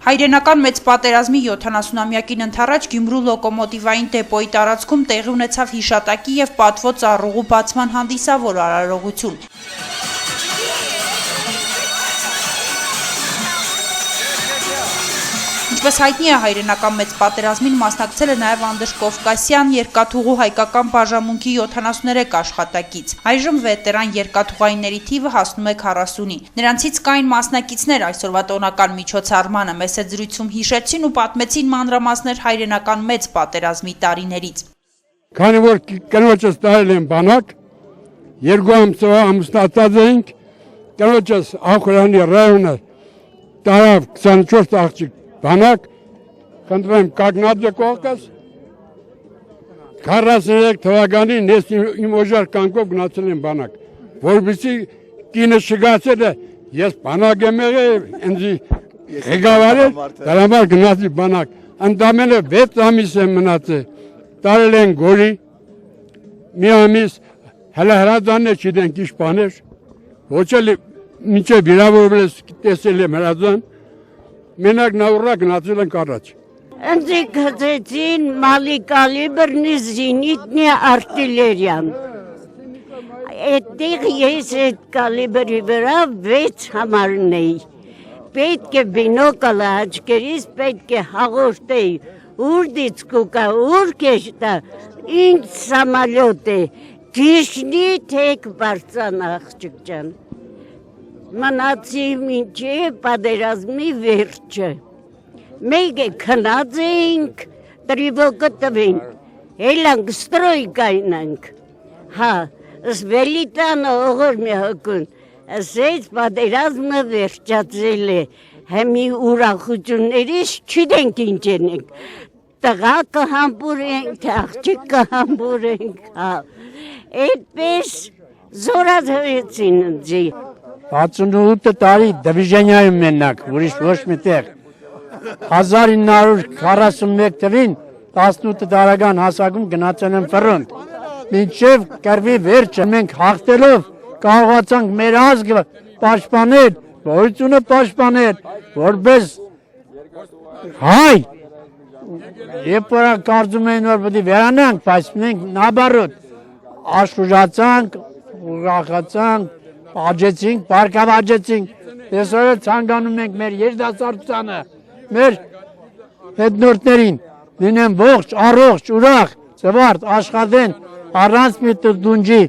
Հայրենական մեծ պատերազմի 70-ամյակին ընթառաջ Գյումրու լոկոմոտիվային դեպոյի տարածքում տեղի ունեցավ հիշատակի և պատվո ծառուղու բացման հանդիսավոր արարողություն։ Ինչպես հայտնի է, հայրենական մեծ պատերազմին մասնակցել է նաև Անդրեշ Կովկասյան երկաթուղու հայկական բաժանմունքի 73 աշխատակից։ Այժմ վետերան երկաթուղայինների թիվը հասնում է 40-ի։ Նրանցից կային մասնակիցներ այսօրվա տոնական միջոցառմանը, մեծ զրույցում հիշեցին ու պատմեցին մանրամասներ հայրենական մեծ պատերազմի տարիներից։ Քանի որ կնոջս տարել են բանակ, 2 ամուսնացած էինք, կնոջս Ախուրյանի ռայոնը տարավ 24 աղջիկ բանակ, խնդրեմ կագնաձե կողքս, 43 թվականին ես իմ օժար կանգով գնացել եմ բանակ, որպեսզի կինը շգացել է, ես բանակ եմ եղել, ինձի ղեկավարել, դրա համար գնացի բանակ, ընդամենը 6 ամիս եմ մնացել, տարել են գորի, մի ամիս հələ հրազանն է չիտենք ինչ բաներ, ոչ էլ մինչև վիրավորվել ես տեսել եմ հրազան, մենակ նավուռա գնացել ենք առաջ։ Ընձի գծեցին մալի կալիբրնի զինիտնի արտիլերիան։ Այդտեղ ես այդ կալիբրի վրա 6 համարն էի։ Պետք է բինոկլը աչքերիս պետք է հաղորդեի, ուր դիցկուկա, ուր կեշտա, ինչ սամալյոտ է, գիշնի թեք բարձան աղջիկ ջան։ Մնացի մինչև պատերազմի վերջը։ Մեկ է քնած էինք, տրիվոկը տվին, հելանք ստրոյ կայնանք։ Հա, սվելիտանը ողոր մի հակուն, ասեց պատերազմը վերջացել է, հեմի ուրախություններից չիտենք ինչ ենենք, տղա կհամբուր ենք, աղջիկ կհամբուր ենք, հա, այդպես զորացրեցին ընձի։ 68 տարի դիվիզիոնայում մենակ, ուրիշ ոչ մի տեղ։ 1941 թվին 18 տարեկան հասակում գնացել եմ ֆրոնտ։ Մինչև կռվի վերջը մենք հաղթելով կարողացանք մեր ազգը պաշտպանել, գոյությունը պաշտպանել, որպես հայ։ Երբ որ կարծում էին որ պետք է վերանանք, բայց մենք նաբարոտ աշխուժացանք, ուրախացանք, աջեցինք, բարգավաճեցինք, այսօր ցանկանում ենք մեր երիտասարդությանը, մեր հետնորդներին, լինեն ողջ, առողջ, ուրախ, զվարթ, աշխատեն, առանց մի դունջի։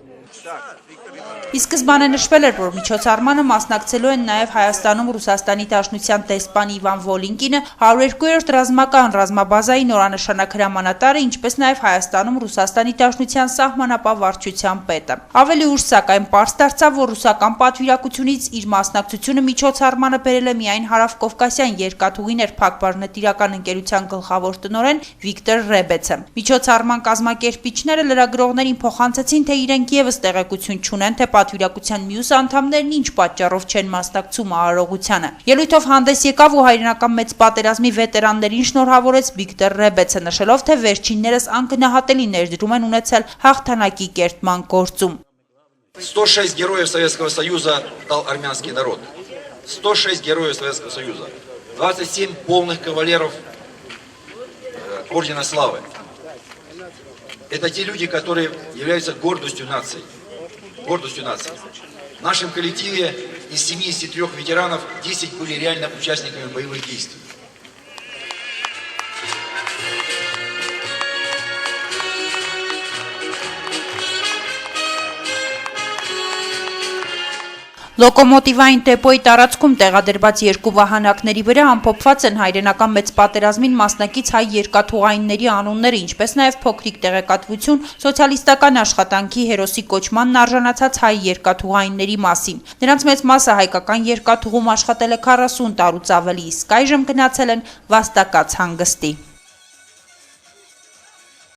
Ի սկզբանե նշվել էր, որ միջոցառմանը մասնակցելու են նաև Հայաստանում Ռուսաստանի Դաշնության դեսպան Իվան Վոլինկինը, 102-րդ ռազմական ռազմաբազայի նորանշանակ հրամանատարը, ինչպես նաև Հայաստանում Ռուսաստանի Դաշնության սահմանապահ վարչության պետը։ Ավելի ուշ սակայն պարզ դարձավ, որ ռուսական պատվիրակությունից իր մասնակցությունը միջոցառմանը բերել է միայն Հարավկովկասյան երկաթուղիներ փակbaşնետիրական ընկերության գլխավոր տնօրեն Վիկտոր Ռեբեցը։ Միջոցառման կազմակերպիչները լրագրողներին փոխանցեցին, թե իրենք ևս տեղեկություն չունեն, թե պատվիրակության մյուս անդամներն ինչ պատճառով չեն մասնակցում արարողությանը։ Ելույթով հանդես եկավ ու հայրենական մեծ պատերազմի վետերաններին շնորհավորեց Վիկտոր Ռեբեցը, նշելով, թե վերջիններս անգնահատելի ներդրում են ունեցել հաղթանակի կերտման գործում։ 106 героев Советского Союза дал армянский народ. 106 героев Советского Союза. 27 полных кавалеров Ордена Славы. Это те люди, которые являются гордостью нации. Гордостью нации. В нашем коллективе из 73 ветеранов 10 были реально участниками боевых действий. Լոկոմոտիվային դեպոյի տարածքում տեղադրված երկու վահանակների վրա ամփոփված են հայրենական մեծ պատերազմին մասնակից հայ երկաթուղայինների անունները, ինչպես նաև փոքրիկ տեղեկատվություն սոցիալիստական աշխատանքի հերոսի կոչմանն արժանացած հայ երկաթուղայինների մասին։ Նրանց մեծ մասը հայկական երկաթուղում աշխատել է 40 տարուց ավելի, իսկ այժմ գնացել են վաստակած հանգստի։